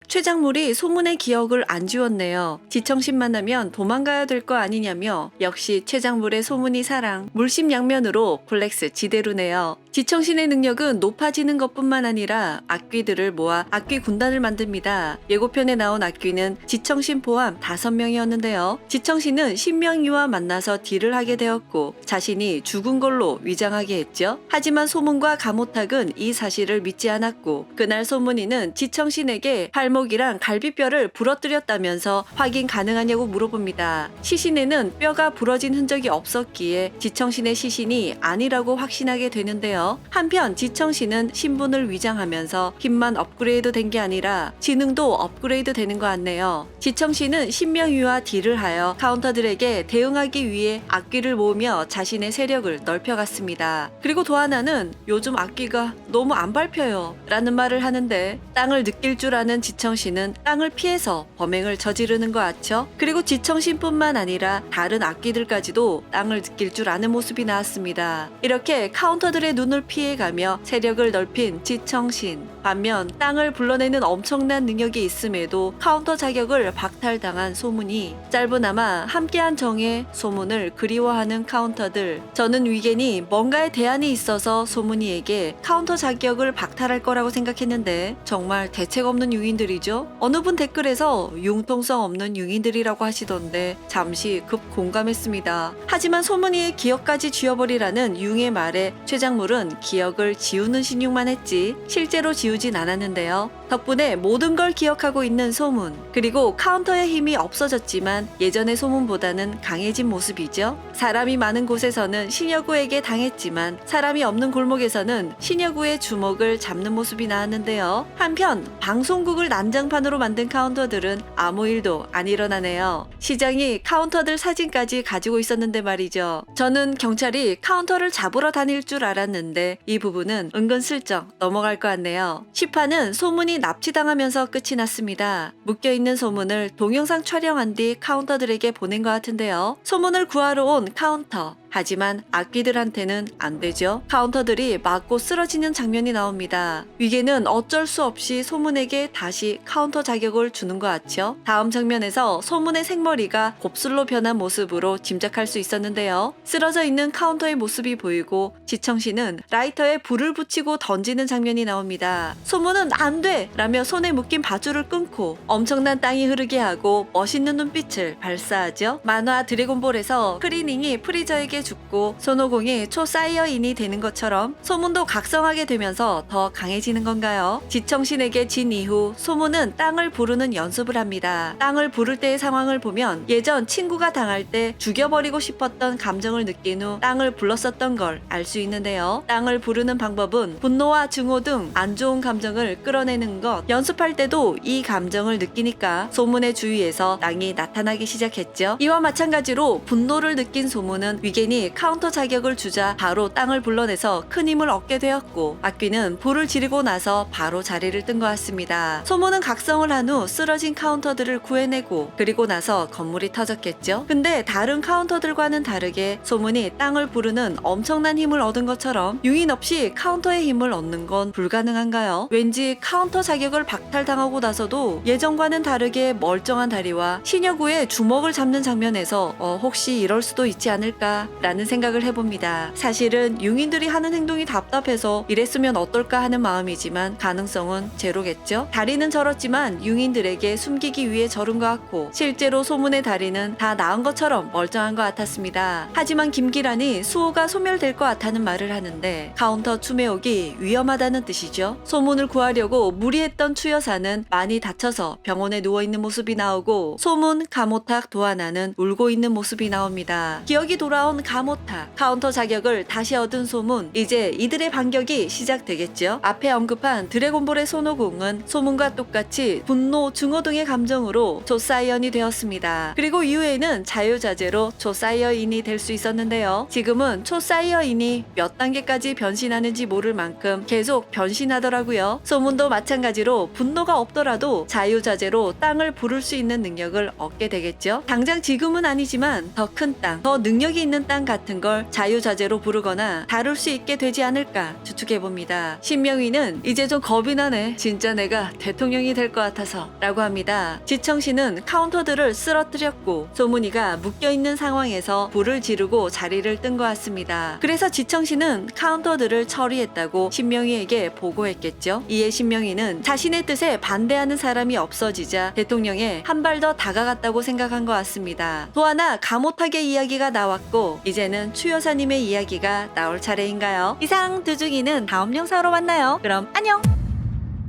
최장물이 소문의 기억을 안 지웠네요. 지청신 만나면 도망가야 될 거 아니냐며 역시 최장물의 소문이 사랑, 물심양면으로 플렉스 지대로네요. 지청신의 능력은 높아지는 것뿐만 아니라 악귀들을 모아 악귀 군단을 만듭니다. 예고편에 나온 악귀는 지청신 포함 5명이었는데요. 지청신은 신명이와 만나서 딜을 하게 되었고 자신이 죽은 걸로 위장하게 했죠. 하지만 소문과 가모탁은 이 사실을 믿지 않았고 그날 소문이는 지청신에게 팔목이랑 갈비뼈를 부러뜨렸다면서 확인 가능하냐고 물어봅니다. 시신에는 뼈가 부러진 흔적이 없었기에 지청신의 시신이 아니라고 확신하게 되는데요. 한편 지청신은 신분을 위장하면서 힘만 업그레이드 된 게 아니라 지능도 업그레이드 되는 것 같네요. 지청신은 신명유와 딜을 하여 카운터들에게 대응하기 위해 악귀를 모으며 자신의 세력을 넓혀갔습니다. 그리고 또 하나는 요즘 악귀가 너무 안 밟혀요 라는 말을 하는데 땅을 느낄 줄 아는 지청신은 땅을 피해서 범행을 저지르는 것 같죠. 그리고 지청신뿐만 아니라 다른 악귀들까지도 땅을 느낄 줄 아는 모습이 나왔습니다. 이렇게 카운터들의 눈을 피해가며 세력을 넓힌 지청신. 반면 땅을 불러내는 엄청난 능력이 있음에도 카운터 자격을 박탈당한 소문이. 짧으나마 함께한 정의 소문을 그리워하는 카운터들. 저는 위겐이 뭔가에 대안이 있어서 소문이에게 카운터 자격을 박탈할 거라고 생각했는데 정말 대책 없는 융인들이죠. 어느 분 댓글에서 융통성 없는 융인들이라고 하시던데 잠시 급 공감했습니다. 하지만 소문이의 기억까지 지워버리라는 융의 말에 최장물은 기억을 지우는 신용만 했지 실제로 지우진 않았는데요. 덕분에 모든 걸 기억하고 있는 소문. 그리고 카운터의 힘이 없어졌지만 예전의 소문보다는 강해진 모습이죠. 사람이 많은 곳에서는 신여구에게 당했지만 사람이 없는 골목에서는 신여구의 주먹을 잡는 모습이 나왔는데요. 한편 방송국을 난장판으로 만든 카운터들은 아무 일도 안 일어나네요. 시장이 카운터들 사진까지 가지고 있었는데 말이죠. 저는 경찰이 카운터를 잡으러 다닐 줄 알았는데 이 부분은 은근슬쩍 넘어갈 것 같네요. 10화는 소문이 납치당하면서 끝이 났습니다. 묶여있는 소문을 동영상 촬영한 뒤 카운터들에게 보낸 것 같은데요. 소문을 구하러 온 카운터. 하지만 악귀들한테는 안 되죠. 카운터들이 맞고 쓰러지는 장면이 나옵니다. 위계는 어쩔 수 없이 소문에게 다시 카운터 자격을 주는 것 같죠. 다음 장면에서 소문의 생머리가 곱슬로 변한 모습으로 짐작할 수 있었는데요. 쓰러져 있는 카운터의 모습이 보이고 지청신은 라이터에 불을 붙이고 던지는 장면이 나옵니다. 소문은 안 돼! 라며 손에 묶인 밧줄을 끊고 엄청난 땅이 흐르게 하고 멋있는 눈빛을 발사하죠. 만화 드래곤볼에서 크리닝이 프리저에게 죽고 손오공이 초사이어인이 되는 것처럼 소문도 각성하게 되면서 더 강해지는 건가요? 지청신에게 진 이후 소문은 땅을 부르는 연습을 합니다. 땅을 부를 때의 상황을 보면 예전 친구가 당할 때 죽여버리고 싶었던 감정을 느낀 후 땅을 불렀었던 걸 알 수 있는데요. 땅을 부르는 방법은 분노와 증오 등 안 좋은 감정을 끌어내는 것. 연습할 때도 이 감정을 느끼니까 소문의 주위에서 땅이 나타나기 시작했죠. 이와 마찬가지로 분노를 느낀 소문은 위겐이 카운터 자격을 주자 바로 땅을 불러내서 큰 힘을 얻게 되었고 악귀는 불을 지르고 나서 바로 자리를 뜬 것 같습니다. 소문은 각성을 한 후 쓰러진 카운터들을 구해내고 그리고 나서 건물이 터졌겠죠. 근데 다른 카운터들과는 다르게 소문이 땅을 부르는 엄청난 힘을 얻은 것처럼 융인 없이 카운터의 힘을 얻는 건 불가능한가요? 왠지 카운터 자격을 박탈당하고 나서도 예전과는 다르게 멀쩡한 다리와 신여구의 주먹을 잡는 장면에서 혹시 이럴 수도 있지 않을까 라는 생각을 해봅니다. 사실은 융인들이 하는 행동이 답답해서 이랬으면 어떨까 하는 마음이지만 가능성은 제로겠죠. 다리는 저렇지만 융인들에게 숨기기 위해 저른 것 같고 실제로 소문의 다리는 다 나은 것처럼 멀쩡한 것 같았습니다. 하지만 김기란이 수호가 소멸될 것 같다는 말을 하는데 카운터 추매옥이 위험하다는 뜻이죠. 소문을 구하려고 무리했던 추여사는 많이 다쳐서 병원에 누워있는 모습이 나오고 소문, 가모탁, 도하나는 울고 있는 모습이 나옵니다. 기억이 돌아온 가모탁, 카운터 자격을 다시 얻은 소문. 이제 이들의 반격이 시작되겠죠. 앞에 언급한 드래곤볼의 손오공은 소문과 똑같이 분노, 증오 등의 감정으로 조사이언이 되었습니다. 그리고 이후에는 자유자재로 조사이어인이 될 수 있었는데요. 지금은 초사이어인이 몇 단계까지 변신하는지 모를 만큼 계속 변신하더라고요. 소문도 마찬가지로 분노가 없더라도 자유자재로 땅을 부를 수 있는 능력을 얻게 되겠죠. 당장 지금은 아니지만 더 큰 땅, 더 능력이 있는 땅 신랑 같은 걸 자유자재로 부르거나 다룰 수 있게 되지 않을까 추측해봅니다. 신명희는 이제 좀 겁이 나네. 진짜 내가 대통령이 될 것 같아서 라고 합니다. 지청신은 카운터들을 쓰러뜨렸고 소문이가 묶여있는 상황에서 불을 지르고 자리를 뜬 것 같습니다. 그래서 지청신은 카운터들을 처리했다고 신명희에게 보고했겠죠. 이에 신명희는 자신의 뜻에 반대하는 사람이 없어지자 대통령에 한 발 더 다가갔다고 생각한 것 같습니다. 또 하나 감옥하게 이야기가 나왔고 이제는 추 여사님의 이야기가 나올 차례인가요? 이상 두중이는 다음 영상으로 만나요. 그럼 안녕!